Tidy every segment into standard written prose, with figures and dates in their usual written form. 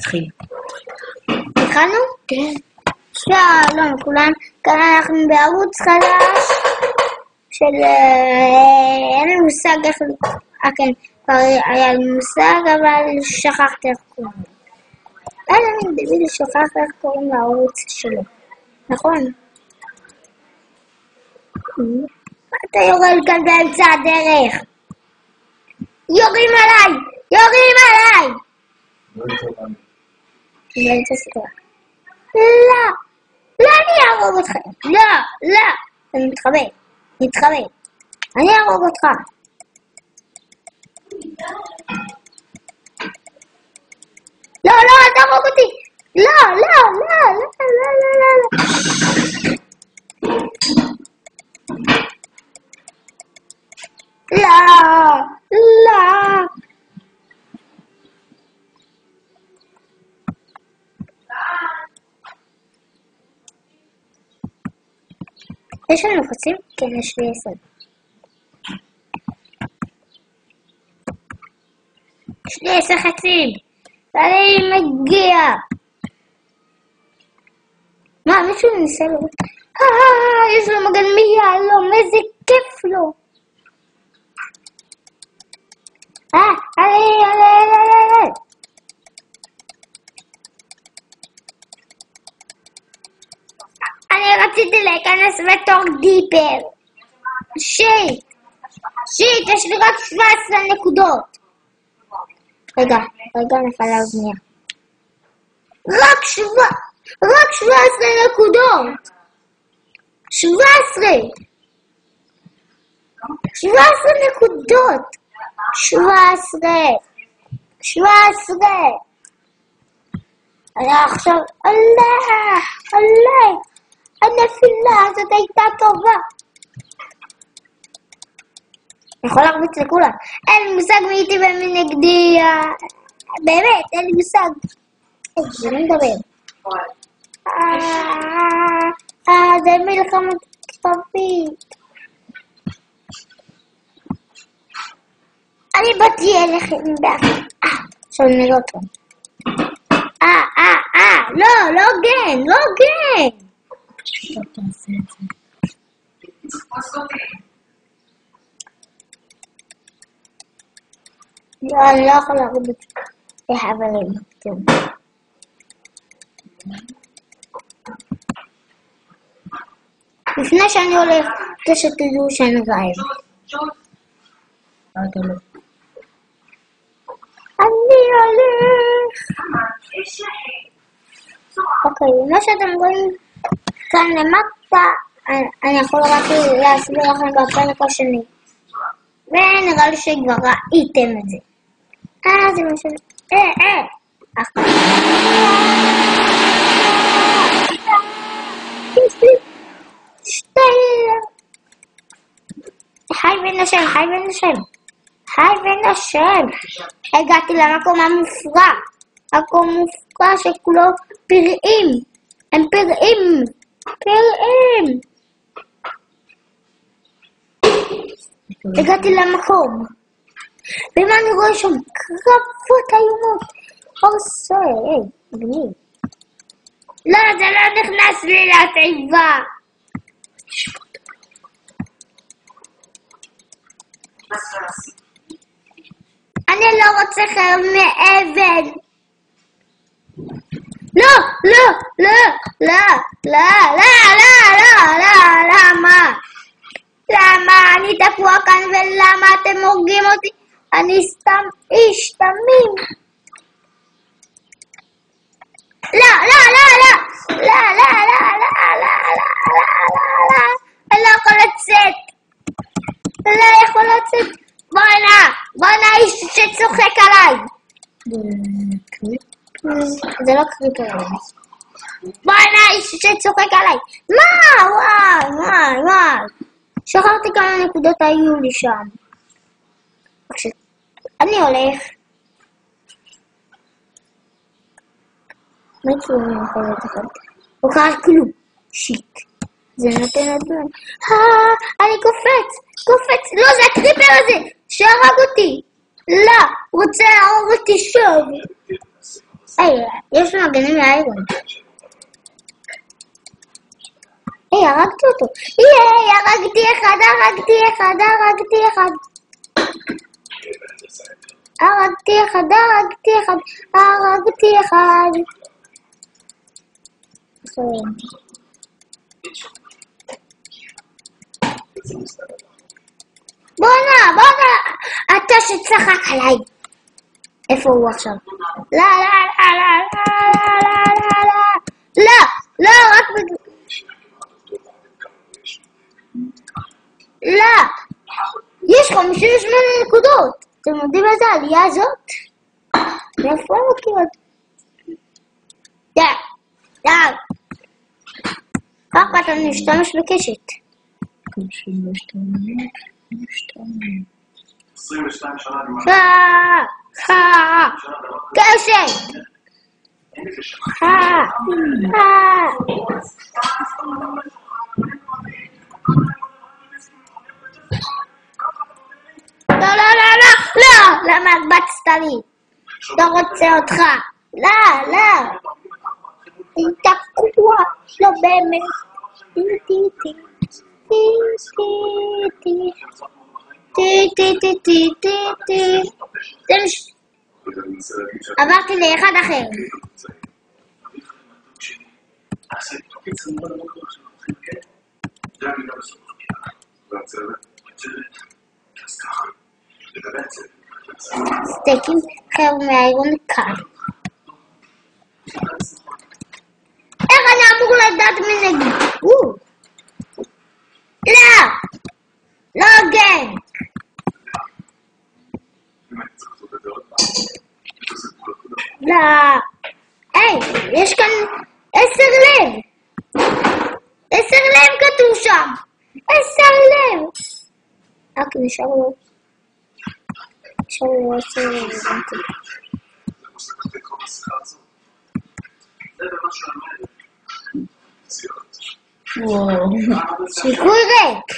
תתחיל. התחלנו? כן. שלום לכולם, כאן אנחנו בערוץ חדש של... אין לי מושג איך... כן, כבר היה לי מושג, אבל שכחתי איך קוראים. אין לי דביל שכח איך קוראים לערוץ שלו. נכון? אתה יורד כאן באמצע הדרך. יורים עליי! יורים עליי! באמצע סדרה. לא! לא אני אהרוג אותך! לא! לא! אני מתחבא. אני אהרוג אותך! לא! לא! אל תהרוג אותי! לא! לא! לא! לא! לא! לא! לא! לא! יש לנו חצים? כן, יש לי 10. יש לי 10 חצים. ואני מגיע. מה, מישהו ניסה לו? יש לו מגן מיהלום, איזה כיף לו. עלי. אני רציתי להיכנס בתור דיפר. שיט, יש לי רק 17 נקודות. רגע, נפל האוזניה. רק 17 נקודות. 17 נקודות. 17. אני עכשיו, עלה. הנפילה הזאת הייתה טובה. אני יכול להרביץ לכולם. אין לי מושג מי איתי ומי נגדי. באמת, אין לי מושג. זה לא מדבר. זה מלחמת כתובית. אני באתי אליכם באחד. עכשיו נראה אותו. לא גן. אתה תעשה את זה. לא, אני לא יכול להרביץ לחברים. לפני שאני הולך, שתדעו שאני רעב. אתה לא. אני הולך. אוקיי, מה שאתם רואים כאן למטה, אני יכול רק להסביר לכם בפרק השני. ונראה לי שכבר ראיתם את זה. זה משהו... יש לי 2... חי בן השם. הגעתי למקום המופרע שכולו פראים. הם פראים. הגעתי למקום. ומה אני רואה שם? קרבות איומות. גניב. לא, זה לא נכנס לי לתיבה. אני לא רוצה חרב מאבן. למה אני תקוע כאן ולמה אתם הורגים אותי? אני סתם איש תמים. אני לא יכול לצאת. בואנה איש שצוחק עליי. זה לא קריפר. בואנה איש שצוחק עליי. מה? שכחתי כמה נקודות היו לי שם. אני הולך. מה יקרה לי יכול להיות אחד? לא קרה כלום. שיט. זה נותן לדון. אני קופץ. לא, זה הקריפר הזה שהרג אותי. לא, הוא רוצה להרוג אותי שוב. היי, יש מגנים לאיירון. היי, הרגתי אותו. היי, הרגתי אחד. בואנה, אתה שצחק עליי. איפה הוא עכשיו? לא, רק לא, יש 58 נקודות. אתם יודעים מה זה העלייה הזאת? איפה הם מכירות? די. ככה אתה משתמש בקשת. 22 שנה קשת! לא, למה הרבצת לי? לא רוצה אותך. לא. היא תקוע, לא באמת. עברתי לאחד אחר. סטייקים חייב מהאיירון קל. איך אני אמור לדעת מנהיג? לא גן. לא. היי, יש כאן 10 לב. 10 לב כתוב שם. 10 לב. רק נשארו 10 לב. שיקוי ריק.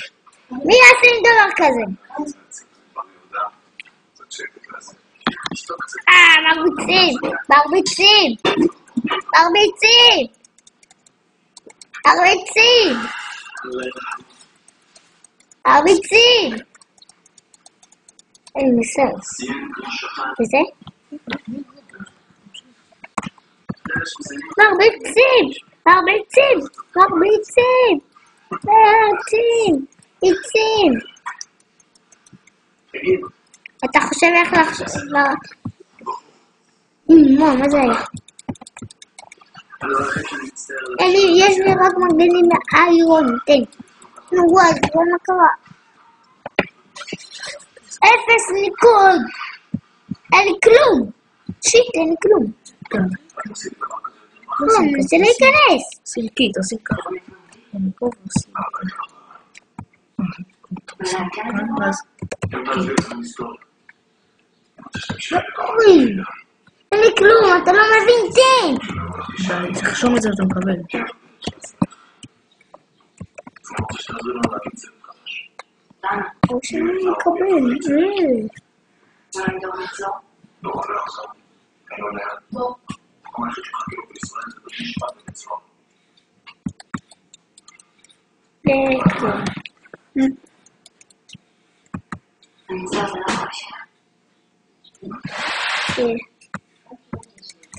מי יעשה עם דבר כזה? מרביצים. אין מסרס. וזה? מרביצים. עצים. אתה חושב איך לחשוב? מה זה היה? יש לי רק מגנים מאיירון, תן. נו וואי, מה קרה? 0 ניקוד. אין לי כלום. שיט, אין לי כלום. זה לא ייכנס. סילקי, תעשי ככה. אין לי כלום, אתה לא מבין תן. תחשום את זה אתה מקבל. או שאני מקבל.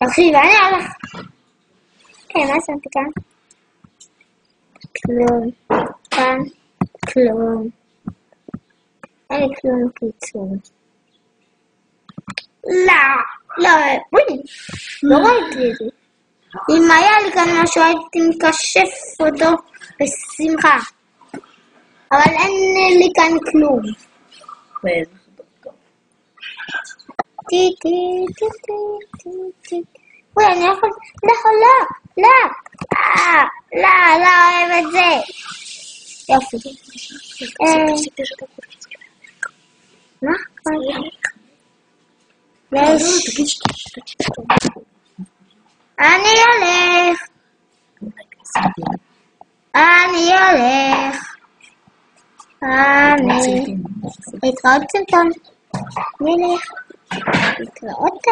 תקשיב, אני הולך. כן, מה שמתי כאן? כלום. כאן, כלום. אין לי כלום קיצור. לא, לא ראיתי את זה. אם היה לי כאן משהו הייתי מקשף אותו בשמחה. אבל אין לי כאן כלום. וואי, אני יכול... לא אוהב את זה. יופי. מה? אני הולך. להתראות סרטון. להתראות.